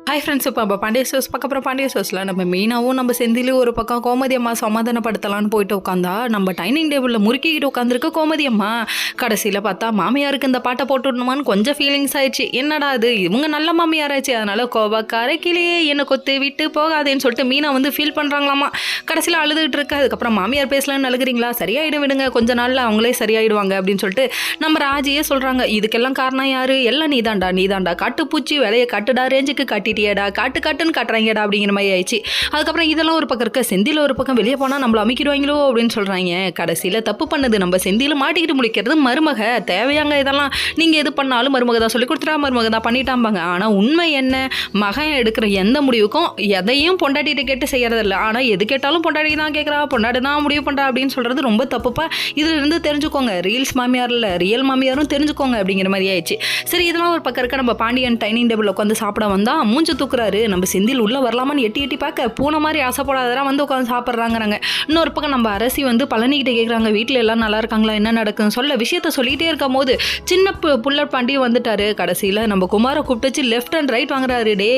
Hi friends, இப்போ Pandya shows பார்க்க அப்புறம் பாண்டிய ஷோஸில் நம்ம மெயினாகவும் நம்ம செந்திலையும் ஒரு பக்கம் கோமதி அம்மா சமாதானப்படுத்தலான்னு போயிட்டு உட்காந்தா நம்ம டைனிங் டேபிளில் முறுக்கிக்கிட்டு உட்காந்துருக்க கோமதி அம்மா கடைசியில் பார்த்தா மாமியாருக்கு இந்த பாட்டை போட்டு விடணுமான்னு கொஞ்சம் ஃபீலிங்ஸ் ஆயிடுச்சு. என்னடா அது, இவங்க நல்ல மாமியாராச்சு, அதனால கோபக்கார கிளியே என்னை கொத்து விட்டு போகாதேன்னு சொல்லிட்டு மீனா வந்து ஃபீல் பண்ணுறாங்களாமா. கடைசியில் அழுதுகிட்டு இருக்கு. அதுக்கப்புறம் மாமியார் பேசலான்னு அழுகிறீங்களா, சரியாயிடும் விடுங்க, கொஞ்ச நாளில் அவங்களே சரியாயிடுவாங்க அப்படின்னு சொல்லிட்டு நம்ம ராஜியே சொல்கிறாங்க. இதுக்கெல்லாம் காரணம் யாரு, எல்லாம் நீதாண்டா காட்டுப்பூச்சி வேலையை காட்டுடா, ரேஞ்சுக்கு காட்டிட்டு காட்டுன்னு காட்டுறாங்கடா அப்படிங்கிற மாதிரி ஆயிடுச்சு. அதுக்கப்புறம் இதெல்லாம் ஒரு பக்கம் இருக்க, செந்தில ஒரு பக்கம் வெளியே போனால் நம்மள அமைக்கிடுவாங்களோ அப்படின்னு சொல்கிறாங்க. கடைசியில் தப்பு பண்ணது நம்ம செந்தில மாட்டிக்கிட்டு முடிக்கிறது மருமக. தேவையாங்க இதெல்லாம், நீங்கள் எது பண்ணாலும் மருமக தான் சொல்லி கொடுத்துட்டா, மருமக தான் பண்ணிட்டாம்பாங்க. ஆனால் உண்மை என்ன, மகன் எடுக்கிற எந்த முடிவுக்கும் எதையும் பொண்டாட்டிகிட்ட கேட்டு செய்யறதில்ல. ஆனால் எது கேட்டாலும் பொண்டாட்டி தான் கேட்குறா, பொண்டாட்டி தான் முடிவு பண்ணுறா அப்படின்னு சொல்கிறது ரொம்ப தப்புப்பா. இதிலிருந்து தெரிஞ்சுக்கோங்க, ரீல்ஸ் மாமியார் இல்லை ரியல் மாமியாரும் தெரிஞ்சுக்கோங்க அப்படிங்கிற மாதிரி ஆயிடுச்சு. சரி, இதெல்லாம் ஒரு பக்கம் இருக்க, நம்ம பாண்டியன் டைனிங் டேபிள் உட்காந்து சாப்பிட வந்தால் மூஞ்சி தூக்குறாரு. நம்ம செந்தில் உள்ள வரலாமான்னு எட்டி பார்க்க பூனை மாதிரி ஆசைப்படாதெல்லாம் வந்து உட்காந்து சாப்பிட்றாங்கிறாங்க. இன்னொரு பக்கம் நம்ம அரசி வந்து பழனிக்கிட்ட கேட்குறாங்க, வீட்டில் எல்லாம் நல்லா இருக்காங்களா, என்ன நடக்குன்னு சொல்ல விஷயத்த சொல்லிகிட்டே இருக்கும் போது சின்ன புல்லட் பாண்டியும் வந்துட்டாரு. கடைசியில் நம்ம குமாரை கூப்பிட்டுச்சு லெஃப்ட் அண்ட் ரைட் வாங்குறாரு. டே,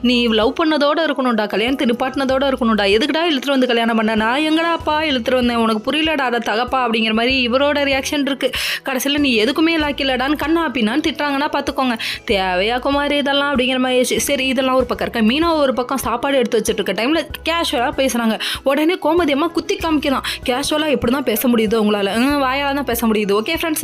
நீ லவ் பண்ணதோட இருக்கணும்டா, கல்யாணத்தை நிப்பாட்டினதோட இருக்கணும்டா, எதுக்குடா இழுத்துட்டு வந்து கல்யாணம் பண்ண, நான் எங்கடாப்பா இழுத்துட்டு வந்தேன், உனக்கு புரியலடா அதை தகப்பா அப்படிங்கிற மாதிரி இவரோட ரியாக்ஷன் இருக்கு. கடைசியில் நீ எதுக்குமே லாக்கிலடான்னு கண்ணா அப்படின்னான்னு திட்டுறாங்கன்னா பார்த்துக்கோங்க. தேவையா குமார் இதெல்லாம் அப்படிங்கிற மாதிரி. சரி, இதெல்லாம் ஒரு பக்கம் இருக்க, மீனா ஒரு பக்கம் சாப்பாடு எடுத்து வச்சுட்டு இருக்க டைம்ல கேஷுவலாக பேசுறாங்க. உடனே கோமதி அம்மா குத்தி காமிக்கலாம், கேஷுவலாக எப்படி தான் பேச முடியுது உங்களால், வாயால் தான் பேச முடியுது. Okay friends.